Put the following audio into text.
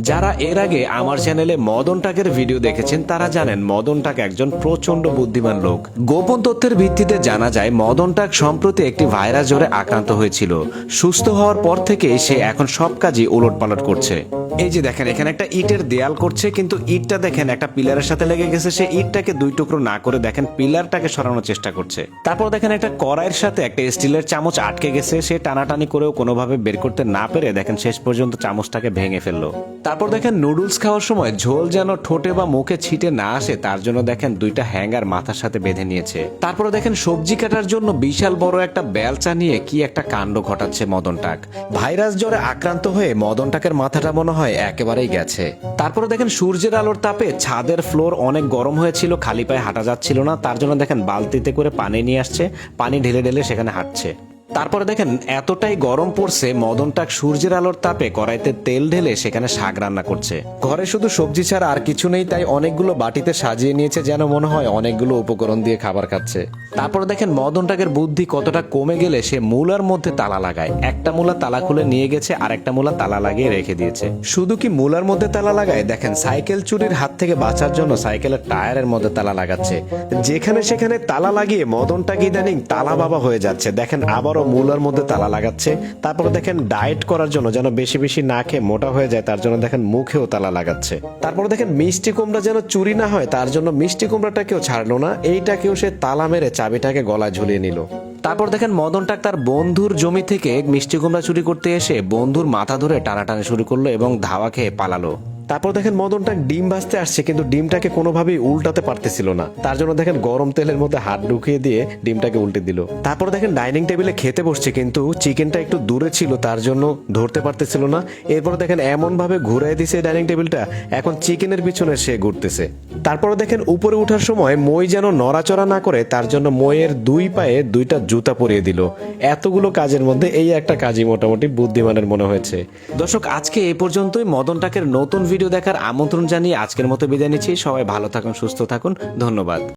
যারা এর আগে আমার চ্যানেলে মদন টাকের ভিডিও দেখেছেন তারা জানেন মদন টাক একজন প্রচন্ড বুদ্ধিমান লোক। গোপন তথ্যের ভিত্তিতে জানা যায় মদন টাক সম্প্রতি একটি ভাইরাস জ্বরে আক্রান্ত হয়েছিল। সুস্থ হওয়ার পর থেকে সে এখন সব কাজই ওলটপালট করছে। এই যে দেখেন এখানে একটা ইটের দেয়াল করছে, কিন্তু ইটটা দেখেন একটা পিলারের সাথে লেগে গেছে। সে ইটটাকে দুই টুকরো না করে দেখেন পিলারটাকে সরানোর চেষ্টা করছে। তারপর দেখেন একটা কড়াইয়ের সাথে একটা স্টিলের চামচ আটকে গেছে। সে টানাটানি করেও কোনোভাবে বের করতে না পেরে দেখেন শেষ পর্যন্ত চামচটাকে ভেঙে ফেললো। তারপর দেখেন নুডলস খাওয়ার সময় ঝোল যেন ঠোঁটে বা মুখে ছিটে না আসে তার জন্য দেখেন দুইটা হ্যাঙ্গার মাথার সাথে বেঁধে নিয়েছে। তারপরে দেখেন সবজি কাটার জন্য বিশাল বড় একটা বেলচা নিয়ে কি একটা কাণ্ড ঘটাচ্ছে মদন টাক। ভাইরাস জ্বরে আক্রান্ত হয়ে মদন টাকের মাথাটা মনে হয় একেবারেই গেছে। তারপরে দেখেন সূর্যের আলোর তাপে ছাদের ফ্লোর অনেক গরম হয়েছিল, খালি পায়ে হাঁটা যাচ্ছিল না। তার জন্য দেখেন বালতিতে করে পানি নিয়ে আসছে, পানি ঢেলে ঢেলে সেখানে হাঁটছে। তারপরে দেখেন এতটাই গরম পড়ছে মদন টাক সূর্যের আলোর তাপে কড়াইতে তেল ঢেলে সেখানে শাক রান্না করছে। ঘরে শুধু সবজি ছাড়া আর কিছু নেই, তাই অনেকগুলো বাটিতে সাজিয়ে নিয়েছে যেন মনে হয় অনেকগুলো উপকরণ দিয়ে খাবার খাচ্ছে। তারপরে দেখেন মদন টাকের বুদ্ধি কতটা কমে গেলে সে মূলার মধ্যে তালা লাগায়। একটা মূলা তালা খুলে নিয়ে গেছে আর একটা মূলা তালা লাগিয়ে রেখে দিয়েছে। শুধু কি মূলার মধ্যে তালা লাগায়, দেখেন সাইকেল চুরির হাত থেকে বাঁচার জন্য সাইকেলের টায়ারের মধ্যে তালা লাগাচ্ছে। যেখানে সেখানে তালা লাগিয়ে মদন টাক ইদানিং তালা বাবা হয়ে যাচ্ছে। দেখেন আবার মূলার মধ্যে তালা লাগাচ্ছে। তারপরে দেখেন ডায়েট করার জন্য যেন বেশি বেশি না খেয়ে মোটা হয়ে যায় তার জন্য দেখেন মুখেও তালা লাগাচ্ছে। তারপরে দেখেন মিষ্টি কুমড়া যেন চুরি না হয় তার জন্য মিষ্টি কুমড়াটাকেও ছাড়লো না, এইটাকেও সে তালা মেরে চাবিটাকে গলায় ঝুলিয়ে নিল। তারপর দেখেন মদন টাক তার বন্ধুর জমি থেকে মিষ্টি কুমড়া চুরি করতে এসে বন্ধুর মাথা ধরে টানাটানি শুরু করলো এবং ধাওয়া খেয়ে পালালো। তারপর দেখেন মদন টাক ডিম ভাজতে আসছে, কিন্তু ডিমটাকে কোনোভাবেই উল্টাতে পারতেছিল না। তার জন্য দেখেন গরম তেলের মধ্যে হাত ঢুকিয়ে দিয়ে ডিমটাকে উল্টে দিল। তারপর দেখেন ডাইনিং টেবিলে খেতে বসছে, কিন্তু চিকেনটা একটু দূরে ছিল তার জন্য ধরতে পারতেছিল না। এরপর দেখেন এমন ভাবে ঘুরাই দিছে ডাইনিং টেবিলটা, এখন চিকেনের পিছনে সে ঘুরতেছে। তারপর দেখেন উপরে ওঠার সময় মই যেন নড়াচড়া না করে তার জন্য মইয়ের দুই পায়ে দুইটা জুতা পরিয়ে দিল। এতগুলো কাজের মধ্যে এই একটা কাজই মোটামুটি বুদ্ধিমানের মনে হয়েছে। দর্শক আজকে এই পর্যন্তই। মদন টাকের নতুন ভিডিও দেখার আমন্ত্রণ জানিয়ে আজকের মতো বিদায় নিচ্ছি। সবাই ভালো থাকুন, সুস্থ থাকুন, ধন্যবাদ।